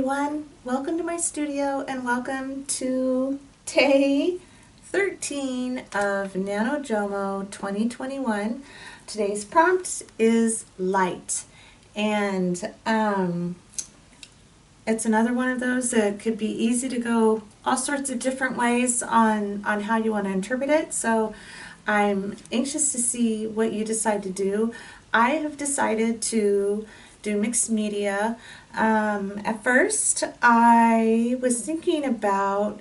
everyone. Welcome to my studio and welcome to day 13 of NaNoJouMo 2021. Today's prompt is light, and it's another one of those that could be easy to go all sorts of different ways on how you want to interpret it. So I'm anxious to see what you decide to do. I have decided to do mixed media. At first, I was thinking about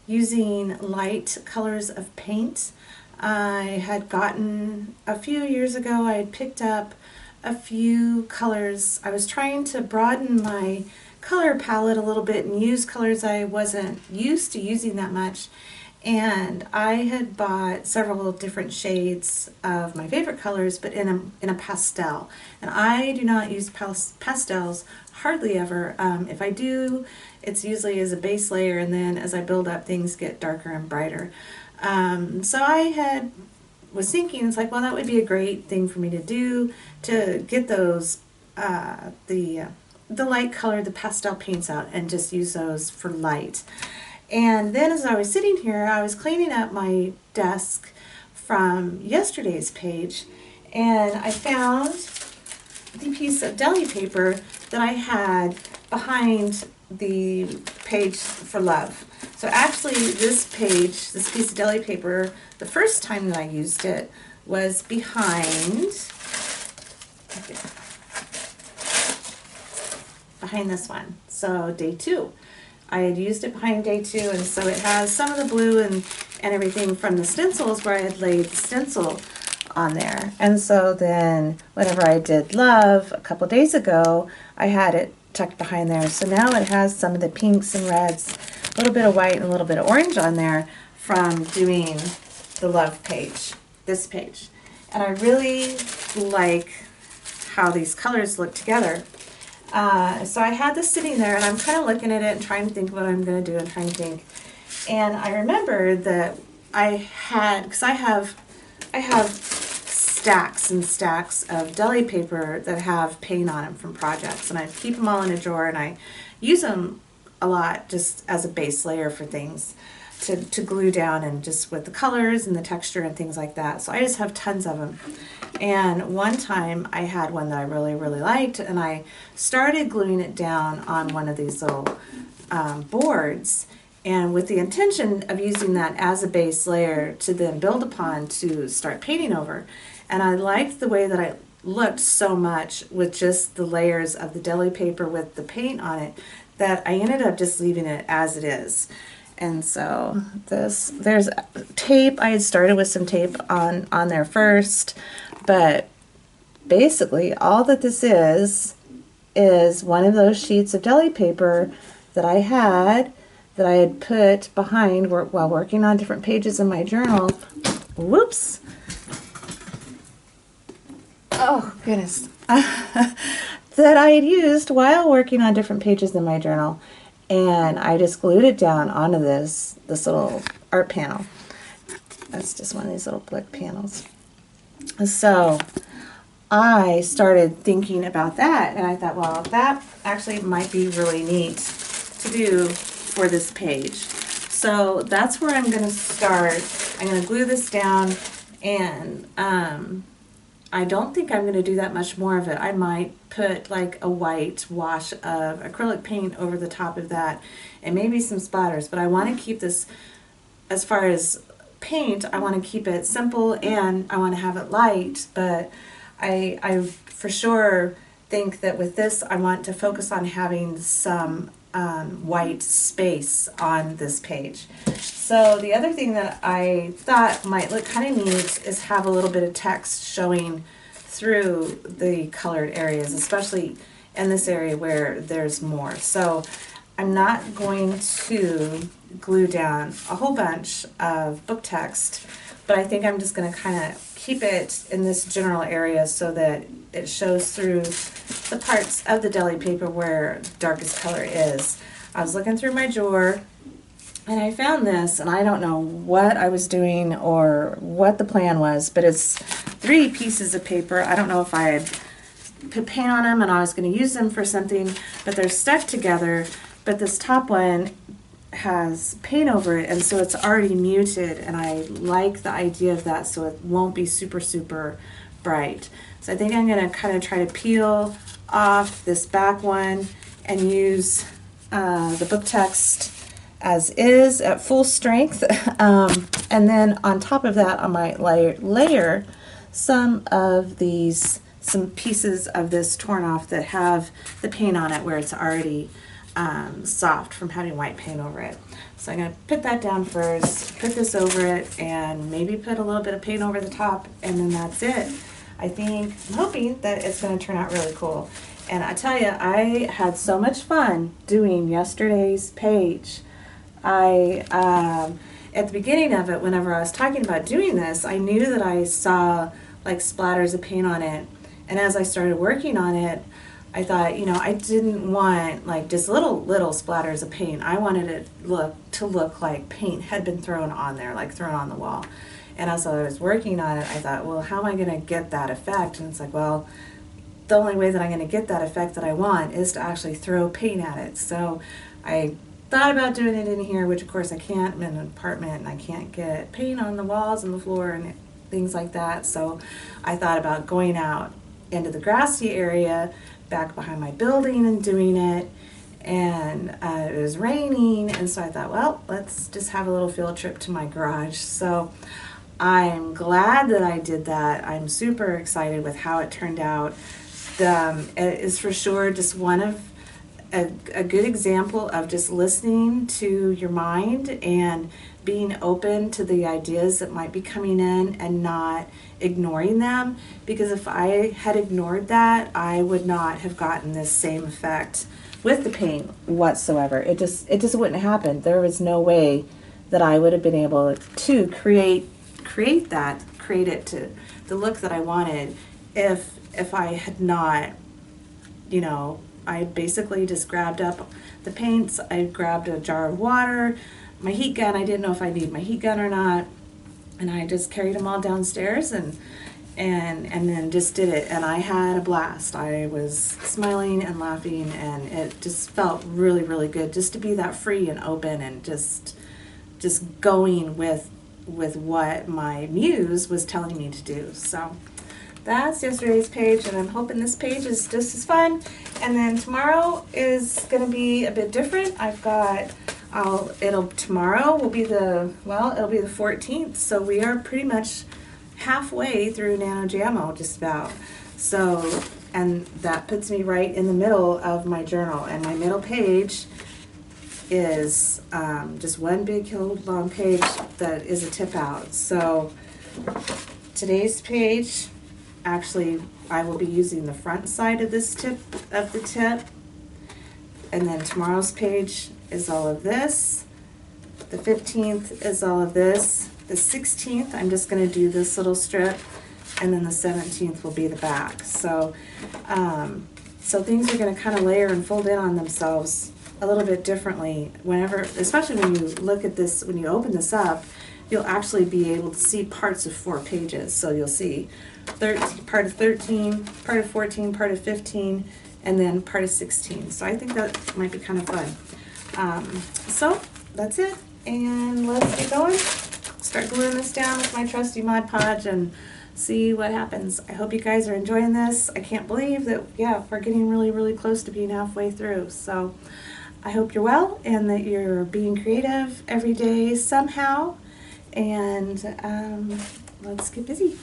using light colors of paint. I had gotten, a few years ago, I had picked up a few colors. I was trying to broaden my color palette a little bit and use colors I wasn't used to using that much. And I had bought several different shades of my favorite colors, but in a pastel. And I do not use pastels hardly ever. If I do, it's usually as a base layer, and then as I build up, things get darker and brighter. So I was thinking, it's like, well, that would be a great thing for me to do, to get those the light color, the pastel paints out, and just use those for light. And then as I was sitting here, I was cleaning up my desk from yesterday's page, and I found the piece of deli paper that I had behind the page for love. So actually this page, this piece of deli paper, the first time that I used it was behind this one. So day 2. I had used it behind day 2, and so it has some of the blue and everything from the stencils where I had laid the stencil on there. And so then whenever I did love a couple days ago, I had it tucked behind there. So now it has some of the pinks and reds, a little bit of white and a little bit of orange on there from doing the love page, this page. And I really like how these colors look together. So I had this sitting there, and I'm kind of looking at it and trying to think what I'm going to do and trying to think. And I remembered that I had, because I have stacks and stacks of deli paper that have paint on them from projects, and I keep them all in a drawer, and I use them a lot just as a base layer for things to glue down, and just with the colors and the texture and things like that. So I just have tons of them. And one time I had one that I really liked, and I started gluing it down on one of these little boards, and with the intention of using that as a base layer to then build upon to start painting over. And I liked the way that it looked so much with just the layers of the deli paper with the paint on it, that I ended up just leaving it as it is. And so there's tape. I had started with some tape on there first, but basically all that this is one of those sheets of deli paper that I had put behind while working on different pages in my journal. Whoops. Oh, goodness. That I had used while working on different pages in my journal. And I just glued it down onto this little art panel. That's just one of these little blick panels. So I started thinking about that, and I thought, well, that actually might be really neat to do for this page. So that's where I'm going to start. I'm going to glue this down, and I don't think I'm going to do that much more of it. I might put like a white wash of acrylic paint over the top of that, and maybe some splatters, but I want to keep this, as far as paint, I want to keep it simple, and I want to have it light, but I for sure think that with this I want to focus on having some white space on this page. So the other thing that I thought might look kind of neat is have a little bit of text showing through the colored areas, especially in this area where there's more. So I'm not going to glue down a whole bunch of book text, but I think I'm just going to kind of keep it in this general area so that it shows through the parts of the deli paper where the darkest color is. I was looking through my drawer, and I found this, and I don't know what I was doing or what the plan was, but it's 3 pieces of paper. I don't know if I had put paint on them and I was going to use them for something, but they're stuck together but this top one has paint over it, and so it's already muted, and I like the idea of that, so it won't be super, super bright. So I think I'm going to kind of try to peel off this back one and use the book text as is at full strength. And then on top of that, I might layer some pieces of this torn off that have the paint on it where it's already soft from having white paint over it. So I'm going to put that down first, put this over it, and maybe put a little bit of paint over the top, and then that's it. I'm hoping that it's going to turn out really cool. And I tell you, I had so much fun doing yesterday's page. At the beginning of it, whenever I was talking about doing this, I knew that I saw like splatters of paint on it. And as I started working on it, I thought, I didn't want like just little splatters of paint. I wanted it to look like paint had been thrown on there, like thrown on the wall. And as I was working on it, I thought, well, how am I going to get that effect? And it's like, well, the only way that I'm going to get that effect that I want is to actually throw paint at it. So I thought about doing it in here, which of course I can't. I'm in an apartment and I can't get paint on the walls and the floor and things like that. So I thought about going out into the grassy area back behind my building and doing it. And it was raining, and so I thought, well, let's just have a little field trip to my garage. So I'm glad that I did that. I'm super excited with how it turned out. It is for sure just one of a good example of just listening to your mind and being open to the ideas that might be coming in and not ignoring them. Because if I had ignored that, I would not have gotten this same effect with the paint whatsoever. It just wouldn't happen. There was no way that I would have been able to create it to the look that I wanted if I had not, I basically just grabbed up the paints. I grabbed a jar of water, my heat gun. I didn't know if I need my heat gun or not, and I just carried them all downstairs and then just did it, and I had a blast. I was smiling and laughing, and it just felt really, really good just to be that free and open and just going with what my muse was telling me to do. So that's yesterday's page, and I'm hoping this page is just as fun. And then tomorrow is going to be a bit different. Tomorrow will be it'll be the 14th, so we are pretty much halfway through NaNoJouMo, just about. So, and that puts me right in the middle of my journal, and my middle page is just one big long page that is a tip out. So today's page, actually, I will be using the front side of this tip, and then tomorrow's page is all of this. The 15th is all of this. The 16th, I'm just going to do this little strip, and then the 17th will be the back. So, so things are going to kind of layer and fold in on themselves a little bit differently especially when you look at this, when you open this up, you'll actually be able to see parts of 4 pages. So you'll see part of 13, part of 14, part of 15, and then part of 16. So I think that might be kind of fun. So that's it, and let's get going. Start gluing this down with my trusty Mod Podge and see what happens. I hope you guys are enjoying this. I can't believe that, we're getting really, really close to being halfway through. So I hope you're well and that you're being creative every day somehow. And let's get busy.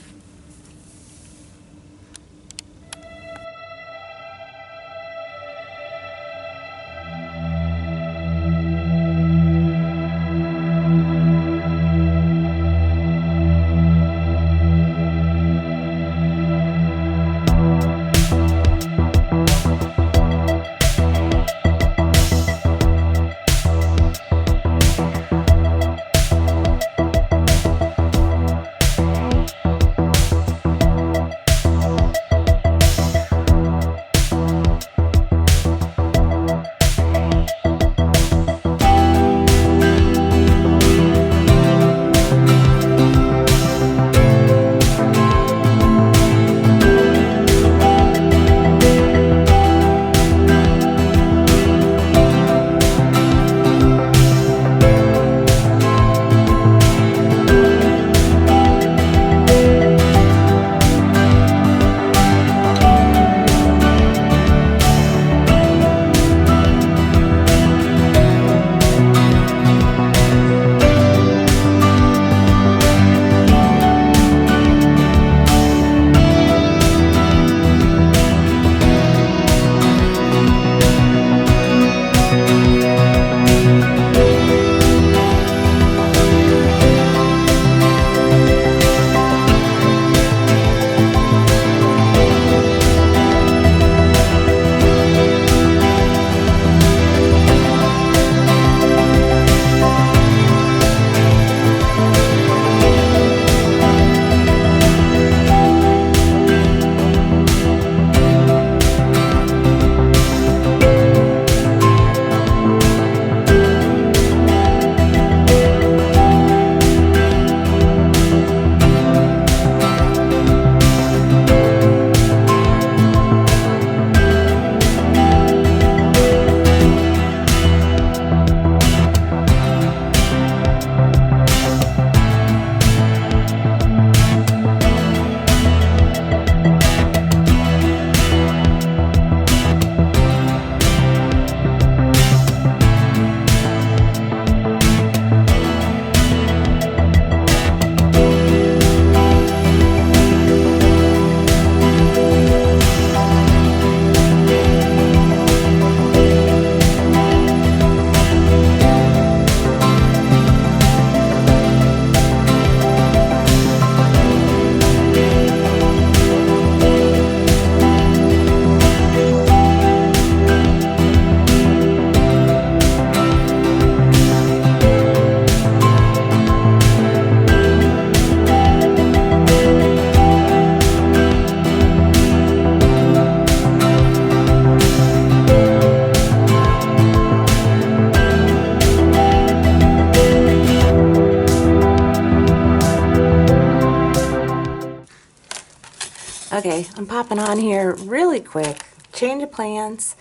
Okay, I'm popping on here really quick. Change of plans.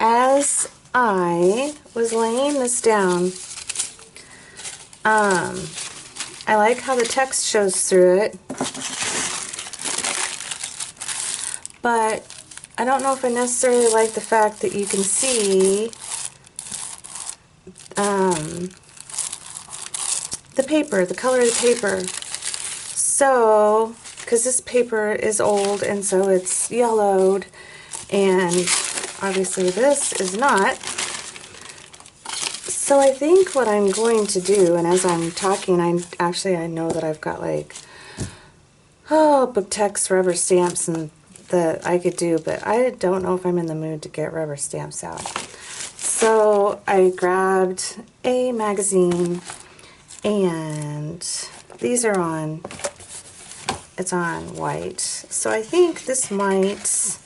As I was laying this down, I like how the text shows through it, but I don't know if I necessarily like the fact that you can see the paper, the color of the paper. So, because this paper is old and so it's yellowed, and obviously this is not. So I think what I'm going to do, and as I'm talking, I know that I've got like, book text, rubber stamps, and that I could do, but I don't know if I'm in the mood to get rubber stamps out. So I grabbed a magazine, and these are on, it's on white. So I think this might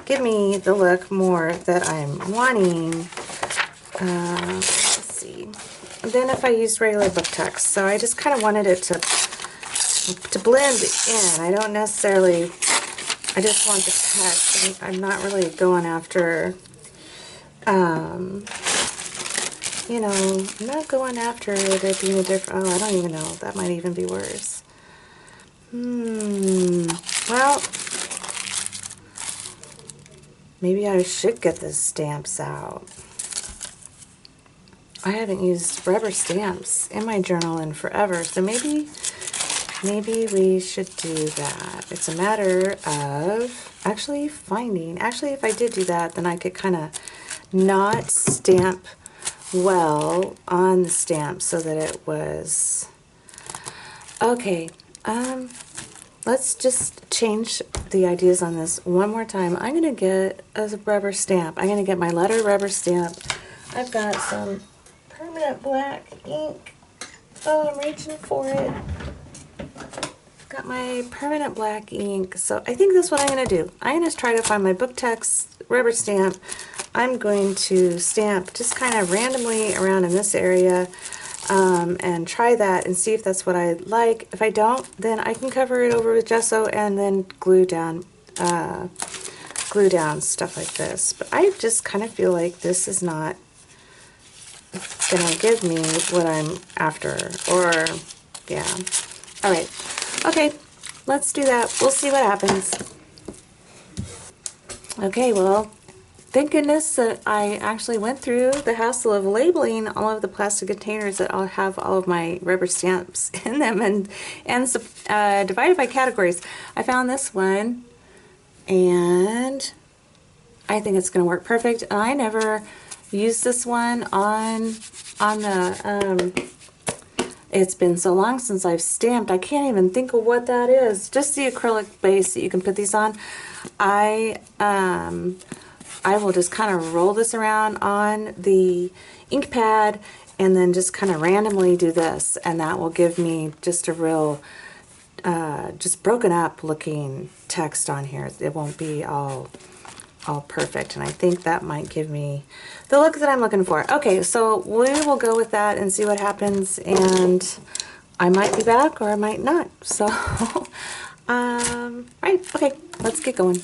give me the look more that I'm wanting. Let's see. And then if I use regular book text, so I just kind of wanted it to blend in. I don't necessarily, I just want the text. I'm not really going after, you know, I'm not going after there being a different, oh, I don't even know. That might even be worse. Well, maybe I should get the stamps out. I haven't used rubber stamps in my journal in forever, so maybe we should do that. It's a matter of actually finding, if I did do that, then I could kind of not stamp well on the stamp so that it was, okay, let's just change the ideas on this one more time. I'm going to get a rubber stamp. I'm going to get my letter rubber stamp. I've got some permanent black ink. Oh, I'm reaching for it. Got my permanent black ink. So I think that's what I'm going to do. I'm going to try to find my book text rubber stamp. I'm going to stamp just kind of randomly around in this area, and try that and see if that's what I like. If I don't, then I can cover it over with gesso and then glue down stuff like this. But I just kind of feel like this is not gonna give me what I'm after, or yeah. All right, okay, let's do that. We'll see what happens. Okay, well, thank goodness that I actually went through the hassle of labeling all of the plastic containers that I'll have all of my rubber stamps in them, and divided by categories. I found this one, and I think it's going to work perfect. And I never used this one on the, it's been so long since I've stamped, I can't even think of what that is. Just the acrylic base that you can put these on. I will just kind of roll this around on the ink pad and then just kind of randomly do this, and that will give me just a real, just broken up looking text on here. It won't be all perfect, and I think that might give me the look that I'm looking for. Okay, so we will go with that and see what happens, and I might be back or I might not. So, right, okay, let's get going.